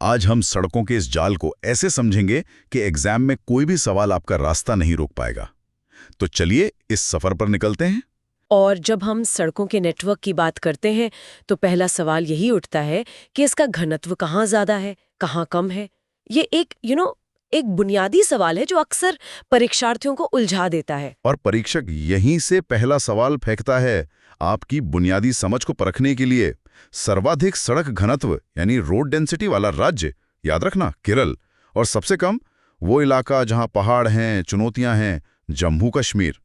आज हम सड़कों के इस जाल को ऐसे समझेंगे कि एग्जाम में कोई भी सवाल आपका रास्ता नहीं रोक पाएगा। तो चलिए इस सफर पर निकलते हैं। और जब हम सड़कों के नेटवर्क की बात करते हैं तो पहला सवाल यही उठता है कि इसका घनत्व कहाँ ज्यादा है, कहाँ कम है। ये एक बुनियादी सवाल है जो अक्सर परीक्षार्थियों को उलझा देता है। और परीक्षक यहीं से पहला सवाल फेंकता है, आपकी बुनियादी समझ को परखने के लिए। सर्वाधिक सड़क घनत्व यानी रोड डेंसिटी वाला राज्य, याद रखना केरल। और सबसे कम वो इलाका जहां पहाड़ हैं, चुनौतियां हैं, जम्मू कश्मीर।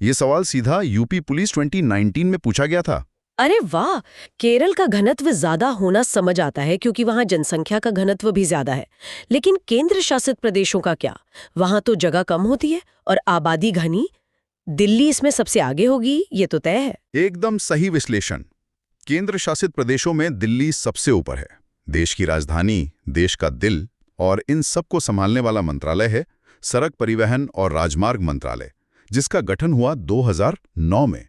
ये सवाल सीधा यूपी पुलिस 2019 में पूछा गया था। अरे वाह, केरल का घनत्व ज्यादा होना समझ आता है क्योंकि वहां जनसंख्या का घनत्व भी ज्यादा है। लेकिन केंद्र शासित प्रदेशों का क्या? वहां तो जगह कम होती है और आबादी घनी। दिल्ली इसमें सबसे आगे होगी, ये तो तय है। एकदम सही विश्लेषण। केंद्र शासित प्रदेशों में दिल्ली सबसे ऊपर है। देश की राजधानी, देश का दिल, और इन सबको संभालने वाला मंत्रालय है सड़क परिवहन और राजमार्ग मंत्रालय, जिसका गठन हुआ 2009 में।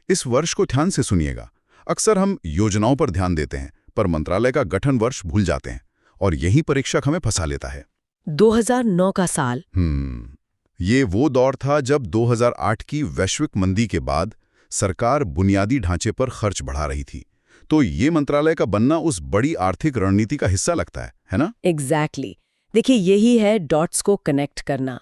इस वर्ष को ध्यान से सुनिएगा। अक्सर हम योजनाओं पर ध्यान देते हैं पर मंत्रालय का गठन वर्ष भूल जाते हैं, और यही परीक्षक हमें फंसा लेता है। 2009 का साल। ये वो दौर था जब 2008 की वैश्विक मंदी के बाद सरकार बुनियादी ढांचे पर खर्च बढ़ा रही थी। तो ये मंत्रालय का बनना उस बड़ी आर्थिक रणनीति का हिस्सा लगता है ना? एग्जैक्टली। देखिए, यही है डॉट्स को कनेक्ट करना।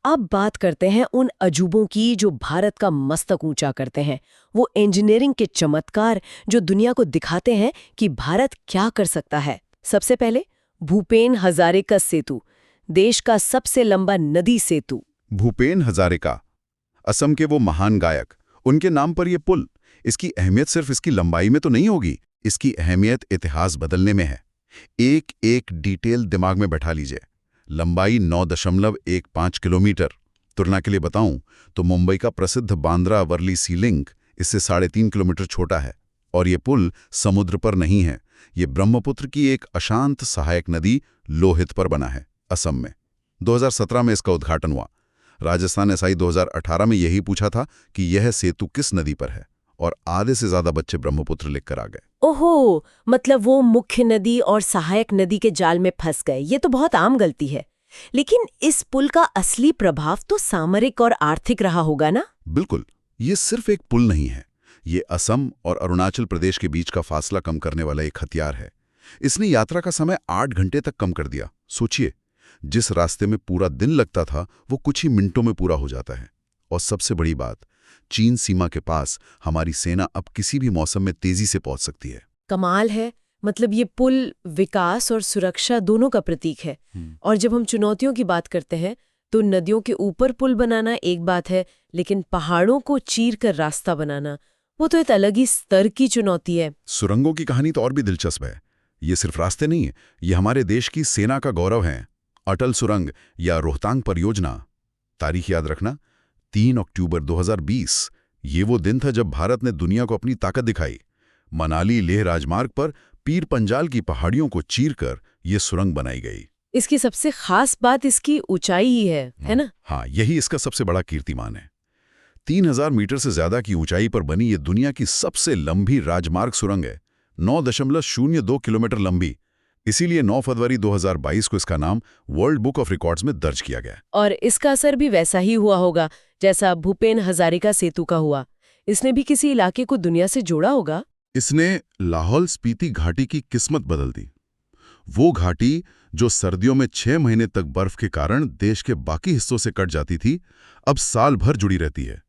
अब बात करते हैं उन अजूबों की जो भारत का मस्तक ऊंचा करते हैं। वो इंजीनियरिंग के चमत्कार जो दुनिया को दिखाते हैं कि भारत क्या कर सकता है। सबसे पहले भूपेन हजारिका सेतु, देश का सबसे लंबा नदी सेतु। भूपेन हजारिका, असम के वो महान गायक, उनके नाम पर ये पुल। इसकी अहमियत सिर्फ इसकी लंबाई में तो नहीं होगी, इसकी अहमियत इतिहास बदलने में है। एक एक डिटेल दिमाग में बैठा लीजिए। लंबाई 9.15 किलोमीटर। तुलना के लिए बताऊं तो मुंबई का प्रसिद्ध बांद्रा वर्ली सी लिंक इससे 3.5 किलोमीटर छोटा है। और ये पुल समुद्र पर नहीं है, ये ब्रह्मपुत्र की एक अशांत सहायक नदी लोहित पर बना है, असम में। 2017 में इसका उद्घाटन हुआ। राजस्थान एसआई 2018 में यही पूछा था कि यह सेतु किस नदी पर है, और आधे से ज्यादा बच्चे ब्रह्मपुत्र लिखकर आ गए। ओहो, मतलब वो मुख्य नदी और सहायक नदी के जाल में फंस गए। ये तो बहुत आम गलती है। लेकिन इस पुल का असली प्रभाव तो सामरिक और आर्थिक रहा होगा ना? बिल्कुल। ये सिर्फ एक पुल नहीं है, ये असम और अरुणाचल प्रदेश के बीच का फासला कम करने वाला एक हथियार है। इसने यात्रा का समय 8 घंटे तक कम कर दिया। सोचिए, जिस रास्ते में पूरा दिन लगता था वो कुछ ही मिनटों में पूरा हो जाता है। और सबसे बड़ी बात, चीन सीमा के पास हमारी सेना अब किसी भी मौसम में तेजी से पहुंच सकती है। कमाल है। मतलब ये पुल विकास और सुरक्षा दोनों का प्रतीक है। और जब हम चुनौतियों की बात करते हैं तो नदियों के ऊपर पुल बनाना एक बात है, लेकिन पहाड़ों को चीर कर रास्ता बनाना वो तो एक अलग ही स्तर की चुनौती है। सुरंगों की कहानी तो और भी दिलचस्प है। ये सिर्फ रास्ते नहीं है, ये हमारे देश की सेना का गौरव है। अटल सुरंग या रोहतांग परियोजना, तारीख याद रखना, 3 अक्टूबर 2020। ये वो दिन था जब भारत ने दुनिया को अपनी ताकत दिखाई। मनाली लेह राजमार्ग पर पीर पंजाल की पहाड़ियों को चीरकर ये सुरंग बनाई गई। इसकी सबसे खास बात इसकी ऊंचाई ही है ना? हाँ, यही इसका सबसे बड़ा कीर्तिमान है। 3000 मीटर से ज्यादा की ऊंचाई पर बनी ये दुनिया की सबसे लंबी राजमार्ग सुरंग है, 9.02 किलोमीटर लंबी। इसीलिए 9 फरवरी 2022 को इसका नाम वर्ल्ड बुक ऑफ रिकॉर्ड्स में दर्ज किया गया। और इसका असर भी वैसा ही हुआ होगा जैसा भूपेन हजारिका सेतु का हुआ। इसने भी किसी इलाके को दुनिया से जोड़ा होगा। इसने लाहौल स्पीति घाटी की किस्मत बदल दी। वो घाटी जो सर्दियों में 6 महीने तक बर्फ के कारण देश के बाकी हिस्सों से कट जाती थी, अब साल भर जुड़ी रहती है।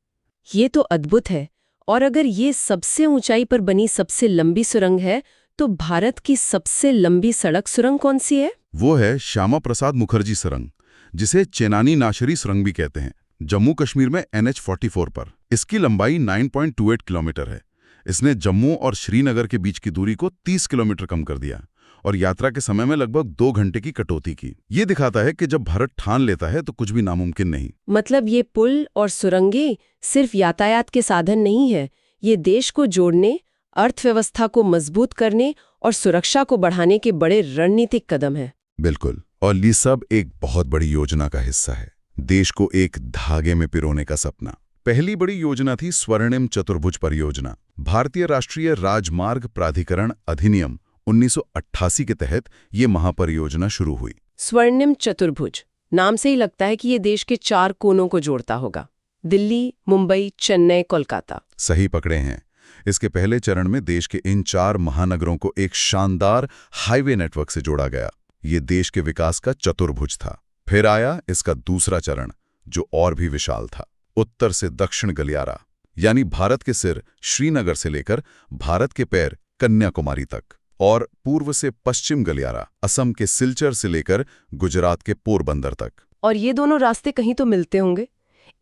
ये तो अद्भुत है। और अगर ये सबसे ऊंचाई पर बनी सबसे लंबी सुरंग है तो भारत की सबसे लंबी सड़क सुरंग कौन सी है? वो है श्यामा प्रसाद मुखर्जी सुरंग, जिसे चेनानी नाशरी सुरंग भी कहते हैं, जम्मू कश्मीर में NH44 पर। इसकी लंबाई 9.28 किलोमीटर है। इसने जम्मू और श्रीनगर के बीच की दूरी को 30 किलोमीटर कम कर दिया और यात्रा के समय में लगभग 2 घंटे की कटौती की। ये दिखाता है कि जब भारत ठान लेता है तो कुछ भी नामुमकिन नहीं। मतलब ये पुल और सुरंगें सिर्फ यातायात के साधन नहीं है, ये देश को जोड़ने, अर्थव्यवस्था को मजबूत करने और सुरक्षा को बढ़ाने के बड़े रणनीतिक कदम हैं। बिल्कुल। और ये सब एक बहुत बड़ी योजना का हिस्सा है, देश को एक धागे में पिरोने का सपना। पहली बड़ी योजना थी स्वर्णिम चतुर्भुज परियोजना। भारतीय राष्ट्रीय राजमार्ग प्राधिकरण अधिनियम 1988 के तहत ये महापरियोजना शुरू हुई। स्वर्णिम चतुर्भुज नाम से ही लगता है कि ये देश के 4 कोनों को जोड़ता होगा। दिल्ली, मुंबई, चेन्नई, कोलकाता। सही पकड़े हैं। इसके पहले चरण में देश के इन 4 महानगरों को एक शानदार हाईवे नेटवर्क से जोड़ा गया। ये देश के विकास का चतुर्भुज था। फिर आया इसका दूसरा चरण, जो और भी विशाल था। उत्तर से दक्षिण गलियारा, यानी भारत के सिर श्रीनगर से लेकर भारत के पैर कन्याकुमारी तक, और पूर्व से पश्चिम गलियारा, असम के सिलचर से लेकर गुजरात के पोरबंदर तक। और ये दोनों रास्ते कहीं तो मिलते होंगे।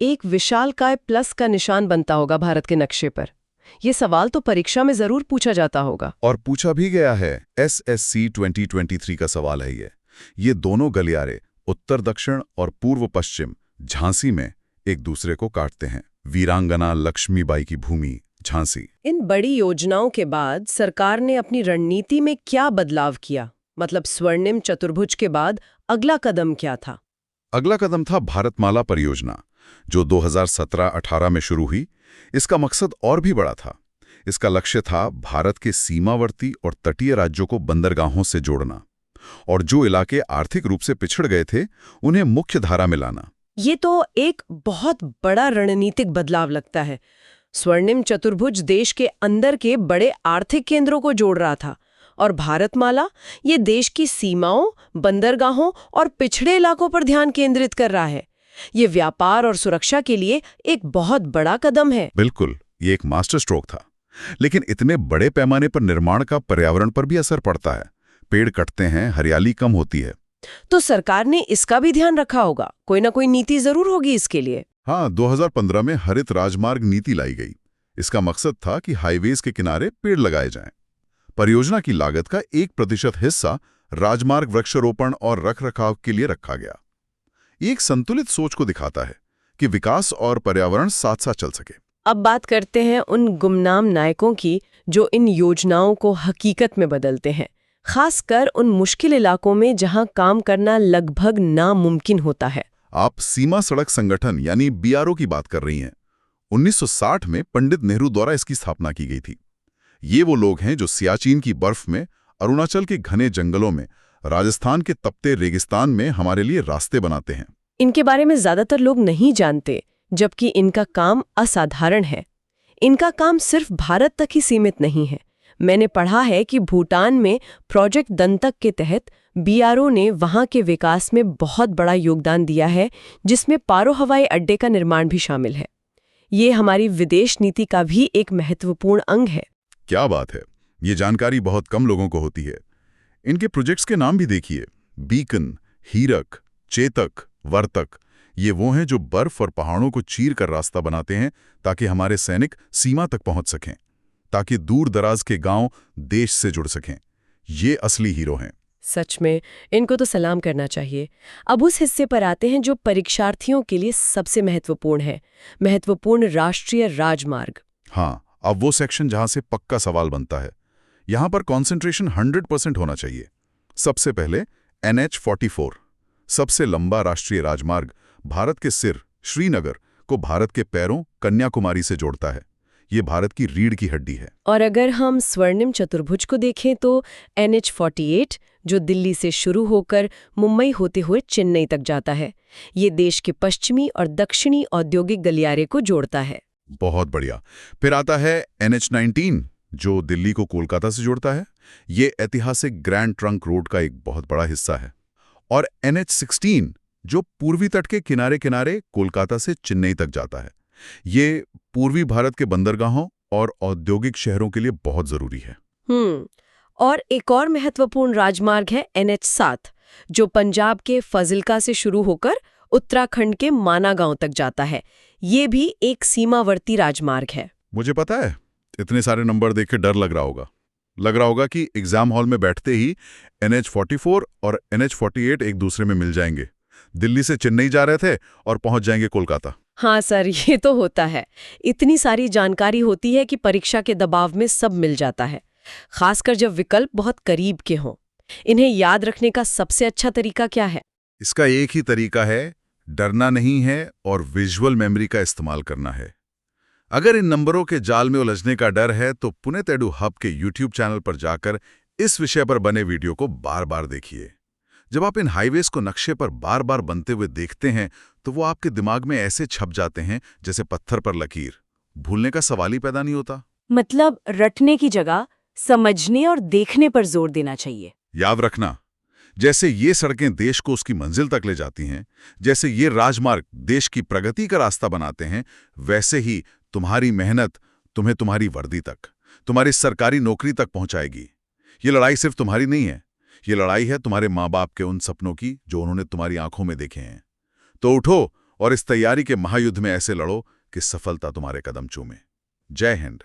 एक विशालकाय प्लस का निशान बनता होगा भारत के नक्शे पर। ये सवाल तो परीक्षा में जरूर पूछा जाता होगा। और पूछा भी गया है। SSC 2023 का सवाल है ये दोनों गलियारे उत्तर दक्षिण और पूर्व पश्चिम झांसी में एक दूसरे को काटते हैं। वीरांगना लक्ष्मीबाई की भूमि झांसी। इन बड़ी योजनाओं के बाद सरकार ने अपनी रणनीति में क्या बदलाव किया? मतलब स्वर्णिम चतुर्भुज के बाद अगला कदम क्या था? अगला कदम था भारतमाला परियोजना, जो 2017-18 में शुरू हुई। इसका मकसद और भी बड़ा था। इसका लक्ष्य था भारत के सीमावर्ती और तटीय राज्यों को बंदरगाहों से जोड़ना, और जो इलाके आर्थिक रूप से पिछड़ गए थे उन्हें मुख्य धारा में लाना। ये तो एक बहुत बड़ा रणनीतिक बदलाव लगता है। स्वर्णिम चतुर्भुज देश के अंदर के बड़े आर्थिक केंद्रों को जोड़ रहा था, और भारतमाला ये देश की सीमाओं, बंदरगाहों और पिछड़े इलाकों पर ध्यान केंद्रित कर रहा है। ये व्यापार और सुरक्षा के लिए एक बहुत बड़ा कदम है। बिल्कुल, ये एक मास्टर स्ट्रोक था। लेकिन इतने बड़े पैमाने पर निर्माण का पर्यावरण पर भी असर पड़ता है। पेड़ कटते हैं, हरियाली कम होती है। तो सरकार ने इसका भी ध्यान रखा होगा। कोई ना कोई नीति जरूर होगी इसके लिए। हाँ, 2015 में हरित राजमार्ग नीति लाई गई। इसका मकसद था कि हाईवेज के किनारे पेड़ लगाए जाएं। परियोजना की लागत का 1% हिस्सा राजमार्ग वृक्षारोपण और रखरखाव के लिए रखा गया। ये एक संतुलित सोच को दिखाता है कि विकास और पर्यावरण साथ साथ चल सके। अब बात करते हैं उन गुमनाम नायकों की जो इन योजनाओं को हकीकत में बदलते हैं, खासकर उन मुश्किल इलाकों में जहां काम करना लगभग नामुमकिन होता है। आप सीमा सड़क संगठन यानी BRO की बात कर रही हैं। 1960 में पंडित नेहरू द्वारा इसकी स्थापना की गई थी। ये वो लोग हैं जो सियाचिन की बर्फ में, अरुणाचल के घने जंगलों में, राजस्थान के तपते रेगिस्तान में हमारे लिए रास्ते बनाते हैं। इनके बारे में ज्यादातर लोग नहीं जानते, जबकि इनका काम असाधारण है। इनका काम सिर्फ भारत तक ही सीमित नहीं है। मैंने पढ़ा है कि भूटान में प्रोजेक्ट दंतक के तहत BRO ने वहां के विकास में बहुत बड़ा योगदान दिया है, जिसमें पारो हवाई अड्डे का निर्माण भी शामिल है। ये हमारी विदेश नीति का भी एक महत्वपूर्ण अंग है। क्या बात है! ये जानकारी बहुत कम लोगों को होती है। इनके प्रोजेक्ट्स के नाम भी देखिए। बीकन, हीरक, चेतक, वर्तक। ये वो हैं जो बर्फ और पहाड़ों को चीर कर रास्ता बनाते हैं ताकि हमारे सैनिक सीमा तक पहुंच सकें, ताकि दूर दराज के गांव देश से जुड़ सकें। ये असली हीरो हैं। सच में इनको तो सलाम करना चाहिए। अब उस हिस्से पर आते हैं जो परीक्षार्थियों के लिए सबसे महत्वपूर्ण है, महत्वपूर्ण राष्ट्रीय राजमार्ग। हाँ, अब वो सेक्शन जहां से पक्का सवाल बनता है। यहां पर कॉन्सेंट्रेशन 100% होना चाहिए। सबसे पहले NH-44, सबसे लंबा राष्ट्रीय राजमार्ग, भारत के सिर श्रीनगर को भारत के पैरों कन्याकुमारी से जोड़ता है। ये भारत की रीढ़ की हड्डी है। और अगर हम स्वर्णिम चतुर्भुज को देखें तो NH-48, जो दिल्ली से शुरू होकर मुंबई होते हुए चेन्नई तक जाता है, ये देश के पश्चिमी और दक्षिणी औद्योगिक गलियारे को जोड़ता है। बहुत बढ़िया। फिर आता है NH-19, जो दिल्ली को कोलकाता से जोड़ता है। ये ऐतिहासिक ग्रैंड ट्रंक रोड का एक बहुत बड़ा हिस्सा है। और NH-16, जो पूर्वी तट के किनारे किनारे कोलकाता से चेन्नई तक जाता है। ये पूर्वी भारत के बंदरगाहों और औद्योगिक शहरों के लिए बहुत जरूरी है। और एक और महत्वपूर्ण राजमार्ग है NH-7, जो पंजाब के फजिल्का से शुरू होकर उत्तराखंड के माना गांव तक जाता है। ये भी एक सीमावर्ती राजमार्ग है। मुझे पता है, इतने सारे नंबर देख के डर लग रहा होगा कि एग्जाम हॉल में बैठते ही NH-44 और NH-48 एक दूसरे में मिल जाएंगे। दिल्ली से चेन्नई जा रहे थे और पहुंच जाएंगे कोलकाता। हाँ सर, ये तो होता है। इतनी सारी जानकारी होती है कि परीक्षा के दबाव में सब मिल जाता है, खासकर जब विकल्प बहुत करीब के हों। इन्हें याद रखने का सबसे अच्छा तरीका क्या है? इसका एक ही तरीका है, डरना नहीं है और विजुअल मेमोरी का इस्तेमाल करना है। अगर इन नंबरों के जाल में उलझने का डर है तो पुणे तेडु हब के YouTube चैनल पर जाकर इस विषय पर बने वीडियो को बार बार देखिए। जब आप इन हाईवेज को नक्शे पर बार बार बनते हुए देखते हैं तो वो आपके दिमाग में ऐसे छप जाते हैं जैसे पत्थर पर लकीर। भूलने का सवाल ही पैदा नहीं होता। मतलब रटने की जगह समझने और देखने पर जोर देना चाहिए। याद रखना, जैसे ये सड़कें देश को उसकी मंजिल तक ले जाती हैं, जैसे ये राजमार्ग देश की प्रगति का रास्ता बनाते हैं, वैसे ही तुम्हारी मेहनत तुम्हें तुम्हारी वर्दी तक, तुम्हारी सरकारी नौकरी तक पहुंचाएगी। ये लड़ाई सिर्फ तुम्हारी नहीं है, ये लड़ाई है तुम्हारे माँ बाप के उन सपनों की जो उन्होंने तुम्हारी आंखों में देखे हैं। तो उठो और इस तैयारी के महायुद्ध में ऐसे लड़ो कि सफलता तुम्हारे कदम चूमे। जय हिंद।